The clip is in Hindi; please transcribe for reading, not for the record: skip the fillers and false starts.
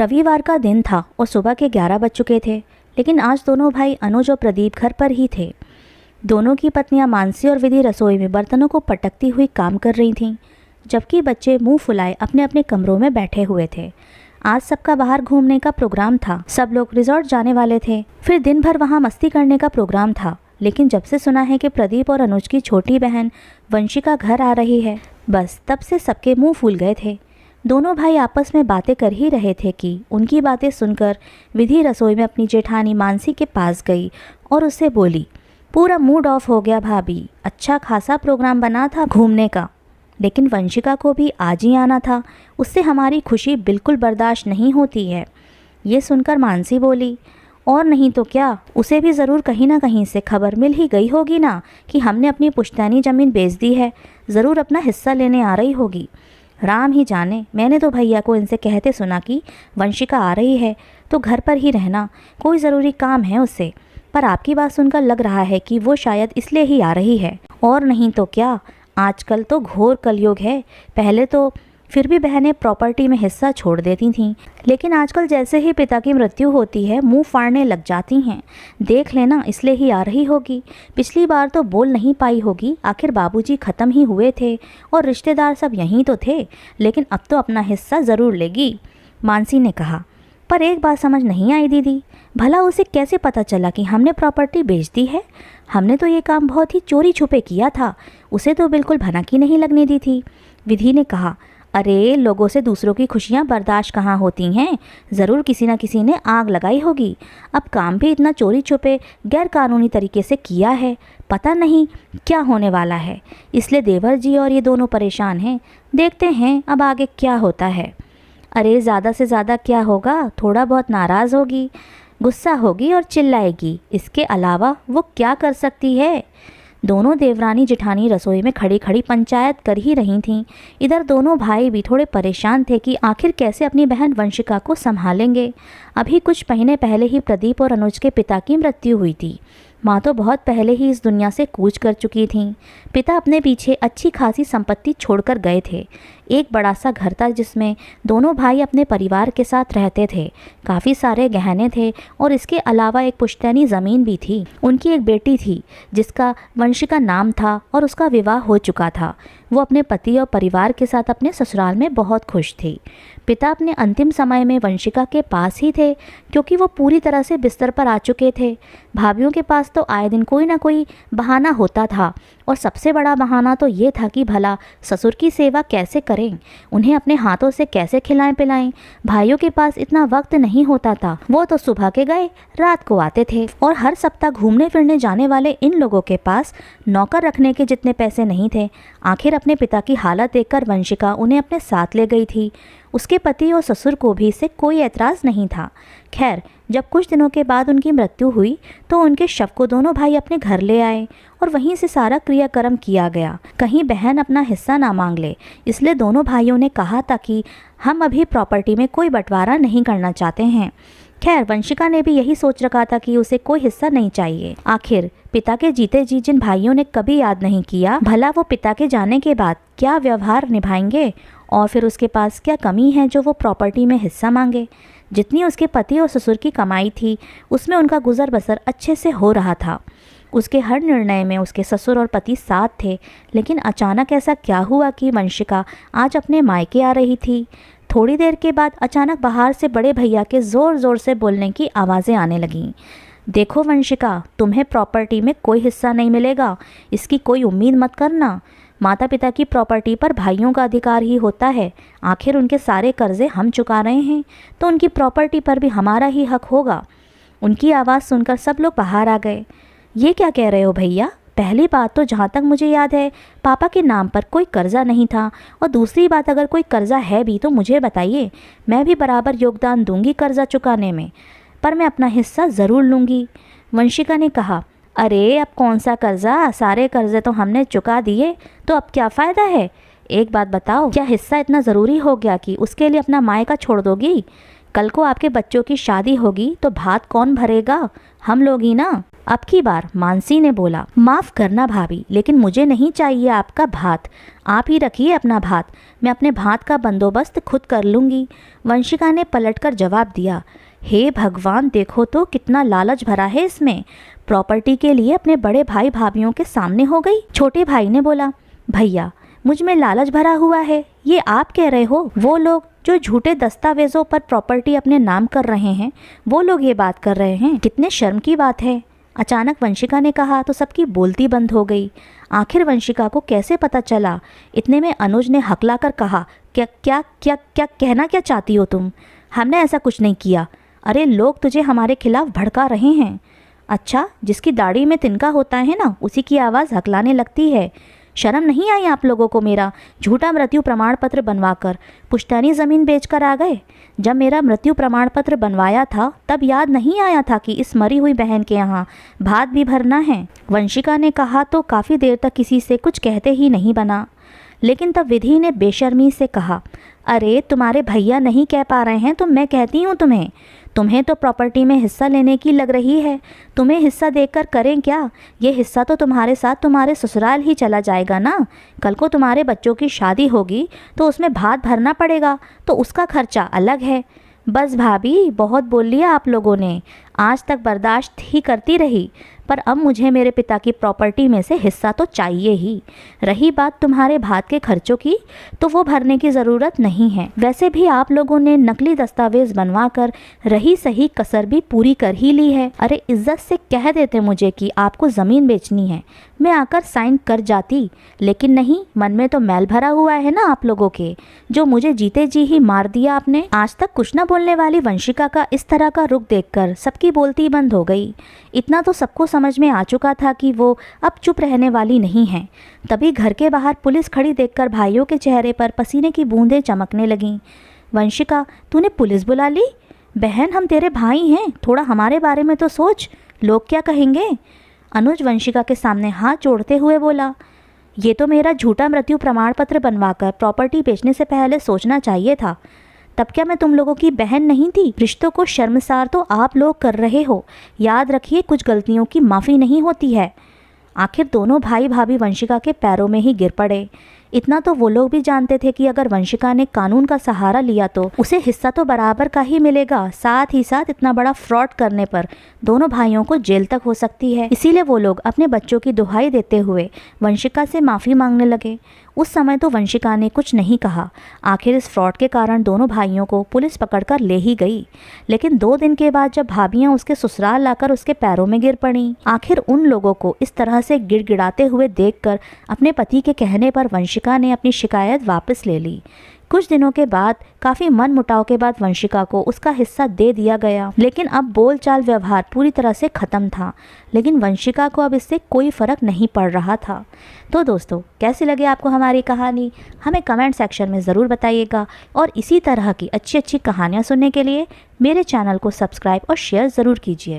रविवार का दिन था और सुबह के 11 बज चुके थे, लेकिन आज दोनों भाई अनुज और प्रदीप घर पर ही थे। दोनों की पत्नियां मानसी और विधि रसोई में बर्तनों को पटकती हुई काम कर रही थीं, जबकि बच्चे मुंह फुलाए अपने अपने कमरों में बैठे हुए थे। आज सबका बाहर घूमने का प्रोग्राम था। सब लोग रिजॉर्ट जाने वाले थे, फिर दिन भर वहां मस्ती करने का प्रोग्राम था। लेकिन जब से सुना है कि प्रदीप और अनुज की छोटी बहन वंशिका घर आ रही है, बस तब से सबके मुंह फूल गए थे। दोनों भाई आपस में बातें कर ही रहे थे कि उनकी बातें सुनकर विधि रसोई में अपनी जेठानी मानसी के पास गई और उससे बोली, पूरा मूड ऑफ हो गया भाभी, अच्छा खासा प्रोग्राम बना था घूमने का, लेकिन वंशिका को भी आज ही आना था, उससे हमारी खुशी बिल्कुल बर्दाश्त नहीं होती है। ये सुनकर मानसी बोली, और नहीं तो क्या, उसे भी ज़रूर कहीं ना कहीं से खबर मिल ही गई होगी ना कि हमने अपनी पुश्तैनी ज़मीन बेच दी है, ज़रूर अपना हिस्सा लेने आ रही होगी। राम ही जाने, मैंने तो भैया को इनसे कहते सुना कि वंशिका आ रही है तो घर पर ही रहना, कोई ज़रूरी काम है उससे। पर आपकी बात सुनकर लग रहा है कि वो शायद इसलिए ही आ रही है, और नहीं तो क्या, आजकल तो घोर कलयुग है। पहले तो फिर भी बहनें प्रॉपर्टी में हिस्सा छोड़ देती थीं, लेकिन आजकल जैसे ही पिता की मृत्यु होती है मुंह फाड़ने लग जाती हैं। देख लेना, इसलिए ही आ रही होगी। पिछली बार तो बोल नहीं पाई होगी, आखिर बाबूजी ख़त्म ही हुए थे और रिश्तेदार सब यहीं तो थे, लेकिन अब तो अपना हिस्सा ज़रूर लेगी, मानसी ने कहा। पर एक बात समझ नहीं आई दीदी, भला उसे कैसे पता चला कि हमने प्रॉपर्टी बेच दी है? हमने तो ये काम बहुत ही चोरी छुपे किया था, उसे तो बिल्कुल भनक ही नहीं लगने दी थी। विधि ने कहा, अरे लोगों से दूसरों की खुशियां बर्दाश्त कहाँ होती हैं, ज़रूर किसी न किसी ने आग लगाई होगी। अब काम भी इतना चोरी छुपे गैर कानूनी तरीके से किया है, पता नहीं क्या होने वाला है। इसलिए देवर जी और ये दोनों परेशान हैं, देखते हैं अब आगे क्या होता है। अरे ज़्यादा से ज़्यादा क्या होगा, थोड़ा बहुत नाराज़ होगी, गुस्सा होगी और चिल्लाएगी, इसके अलावा वो क्या कर सकती है। दोनों देवरानी जेठानी रसोई में खड़ी खड़ी पंचायत कर ही रही थीं। इधर दोनों भाई भी थोड़े परेशान थे कि आखिर कैसे अपनी बहन वंशिका को संभालेंगे। अभी कुछ महीने पहले ही प्रदीप और अनुज के पिता की मृत्यु हुई थी। माँ तो बहुत पहले ही इस दुनिया से कूच कर चुकी थीं। पिता अपने पीछे अच्छी खासी संपत्ति छोड़कर गए थे। एक बड़ा सा घर था जिसमें दोनों भाई अपने परिवार के साथ रहते थे। काफ़ी सारे गहने थे और इसके अलावा एक पुश्तैनी ज़मीन भी थी। उनकी एक बेटी थी जिसका वंशिका नाम था और उसका विवाह हो चुका था। वो अपने पति और परिवार के साथ अपने ससुराल में बहुत खुश थी। पिता अपने अंतिम समय में वंशिका के पास ही थे, क्योंकि वो पूरी तरह से बिस्तर पर आ चुके थे। भाभीियों के पास तो आए दिन कोई ना कोई बहाना होता था, और सबसे बड़ा बहाना तो ये था कि भला ससुर की सेवा कैसे करें, उन्हें अपने हाथों से कैसे खिलाएं पिलाएं। भाइयों के पास इतना वक्त नहीं होता था, वो तो सुबह के गए रात को आते थे। और हर सप्ताह घूमने फिरने जाने वाले इन लोगों के पास नौकर रखने के जितने पैसे नहीं थे। आखिर अपने पिता की हालत देखकर वंशिका उन्हें अपने साथ ले गई थी। उसके पति और ससुर को भी इससे कोई एतराज़ नहीं था। खैर, जब कुछ दिनों के बाद उनकी मृत्यु हुई तो उनके शव को दोनों भाई अपने घर ले आए और वहीं से सारा क्रियाक्रम किया गया। कहीं बहन अपना हिस्सा ना मांग ले, इसलिए दोनों भाइयों ने कहा था कि हम अभी प्रॉपर्टी में कोई बंटवारा नहीं करना चाहते हैं। खैर, वंशिका ने भी यही सोच रखा था कि उसे कोई हिस्सा नहीं चाहिए। आखिर पिता के जीते जी जिन भाइयों ने कभी याद नहीं किया, भला वो पिता के जाने के बाद क्या व्यवहार निभाएंगे, और फिर उसके पास क्या कमी है जो वो प्रॉपर्टी में हिस्सा मांगे। जितनी उसके पति और ससुर की कमाई थी उसमें उनका गुजर बसर अच्छे से हो रहा था। उसके हर निर्णय में उसके ससुर और पति साथ थे। लेकिन अचानक ऐसा क्या हुआ कि वंशिका आज अपने मायके आ रही थी। थोड़ी देर के बाद अचानक बाहर से बड़े भैया के ज़ोर ज़ोर से बोलने की आवाज़ें आने लगीं। देखो वंशिका, तुम्हें प्रॉपर्टी में कोई हिस्सा नहीं मिलेगा, इसकी कोई उम्मीद मत करना। माता पिता की प्रॉपर्टी पर भाइयों का अधिकार ही होता है। आखिर उनके सारे कर्जे हम चुका रहे हैं, तो उनकी प्रॉपर्टी पर भी हमारा ही हक होगा। उनकी आवाज़ सुनकर सब लोग बाहर आ गए। ये क्या कह रहे हो भैया? पहली बात तो जहाँ तक मुझे याद है पापा के नाम पर कोई कर्जा नहीं था, और दूसरी बात अगर कोई कर्जा है भी तो मुझे बताइए, मैं भी बराबर योगदान दूंगी कर्जा चुकाने में, पर मैं अपना हिस्सा ज़रूर लूँगी। वंशिका ने कहा, अरे अब कौन सा कर्जा, सारे कर्जे तो हमने चुका दिए, तो अब क्या फ़ायदा है। एक बात बताओ, क्या हिस्सा इतना ज़रूरी हो गया कि उसके लिए अपना मायका छोड़ दोगी? कल को आपके बच्चों की शादी होगी तो भात कौन भरेगा? हम लोग ही ना। अब की बार मानसी ने बोला, माफ़ करना भाभी, लेकिन मुझे नहीं चाहिए आपका भात। आप ही रखिए अपना भात, मैं अपने भात का बंदोबस्त खुद कर लूँगी। वंशिका ने पलटकर जवाब दिया, हे भगवान, देखो तो कितना लालच भरा है इसमें। प्रॉपर्टी के लिए अपने बड़े भाई भाभियों के सामने हो गई। छोटे भाई ने बोला, भैया मुझ में लालच भरा हुआ है, ये आप कह रहे हो? वो लोग जो झूठे दस्तावेजों पर प्रॉपर्टी अपने नाम कर रहे हैं, वो लोग ये बात कर रहे हैं। कितने शर्म की बात है। अचानक वंशिका ने कहा तो सबकी बोलती बंद हो गई। आखिर वंशिका को कैसे पता चला? इतने में अनुज ने हकलाकर कहा, क्या क्या क्या क्या कहना क्या चाहती हो तुम? हमने ऐसा कुछ नहीं किया। अरे लोग तुझे हमारे खिलाफ भड़का रहे हैं। अच्छा, जिसकी दाढ़ी में तिनका होता है ना, उसी की आवाज़ हकलाने लगती है। शर्म नहीं आई आप लोगों को? मेरा झूठा मृत्यु प्रमाण पत्र बनवाकर पुश्तैनी ज़मीन बेचकर आ गए। जब मेरा मृत्यु प्रमाण पत्र बनवाया था तब याद नहीं आया था कि इस मरी हुई बहन के यहाँ भात भी भरना है। वंशिका ने कहा तो काफ़ी देर तक किसी से कुछ कहते ही नहीं बना, लेकिन तब विधि ने बेशर्मी से कहा, अरे तुम्हारे भैया नहीं कह पा रहे हैं तो मैं कहती हूँ तुम्हें तो प्रॉपर्टी में हिस्सा लेने की लग रही है। तुम्हें हिस्सा देकर करें क्या? ये हिस्सा तो तुम्हारे साथ तुम्हारे ससुराल ही चला जाएगा ना। कल को तुम्हारे बच्चों की शादी होगी तो उसमें भात भरना पड़ेगा, तो उसका खर्चा अलग है। बस भाभी, बहुत बोल लिया आप लोगों ने। आज तक बर्दाश्त ही करती रही, पर अब मुझे मेरे पिता की प्रॉपर्टी में से हिस्सा तो चाहिए ही। रही बात तुम्हारे भात के खर्चों की, तो वो भरने की ज़रूरत नहीं है। वैसे भी आप लोगों ने नकली दस्तावेज बनवाकर रही सही कसर भी पूरी कर ही ली है। अरे इज्जत से कह देते मुझे कि आपको ज़मीन बेचनी है, मैं आकर साइन कर जाती, लेकिन नहीं, मन में तो मैल भरा हुआ है ना आप लोगों के, जो मुझे जीते जी ही मार दिया आपने। आज तक कुछ न बोलने वाली वंशिका का इस तरह का रुख देखकर सबकी बोलती बंद हो गई। इतना तो सबको समझ में आ चुका था कि वो अब चुप रहने वाली नहीं है। तभी घर के बाहर पुलिस खड़ी देखकर भाइयों के चेहरे पर पसीने की बूंदें चमकने लगीं। वंशिका, तूने पुलिस बुला ली? बहन, हम तेरे भाई हैं, थोड़ा हमारे बारे में तो सोच, लोग क्या कहेंगे? अनुज वंशिका के सामने हाथ जोड़ते हुए बोला, ये तो मेरा झूठा मृत्यु प्रमाण पत्र बनवाकर प्रॉपर्टी बेचने से पहले सोचना चाहिए था। तब क्या मैं तुम लोगों की बहन नहीं थी? रिश्तों को शर्मसार तो आप लोग कर रहे हो। याद रखिए, कुछ गलतियों की माफ़ी नहीं होती है। आखिर दोनों भाई भाभी वंशिका के पैरों में ही गिर पड़े। इतना तो वो लोग भी जानते थे कि अगर वंशिका ने कानून का सहारा लिया तो उसे हिस्सा तो बराबर का ही मिलेगा। साथ ही साथ इतना बड़ा फ्रॉड करने पर दोनों भाइयों को जेल तक हो सकती है। इसीलिए वो लोग अपने बच्चों की दुहाई देते हुए वंशिका से माफ़ी मांगने लगे। उस समय तो वंशिका ने कुछ नहीं कहा। आखिर इस फ्रॉड के कारण दोनों भाइयों को पुलिस पकड़कर ले ही गई। लेकिन 2 दिन के बाद जब भाभियां उसके ससुराल लाकर उसके पैरों में गिर पड़ीं, आखिर उन लोगों को इस तरह से गिड़गिड़ाते हुए देखकर अपने पति के कहने पर वंशिका ने अपनी शिकायत वापस ले ली। कुछ दिनों के बाद काफ़ी मन मुटाव के बाद वंशिका को उसका हिस्सा दे दिया गया। लेकिन अब बोलचाल व्यवहार पूरी तरह से ख़त्म था। लेकिन वंशिका को अब इससे कोई फ़र्क नहीं पड़ रहा था। तो दोस्तों, कैसी लगी आपको हमारी कहानी? हमें कमेंट सेक्शन में ज़रूर बताइएगा। और इसी तरह की अच्छी अच्छी कहानियाँ सुनने के लिए मेरे चैनल को सब्सक्राइब और शेयर ज़रूर कीजिए।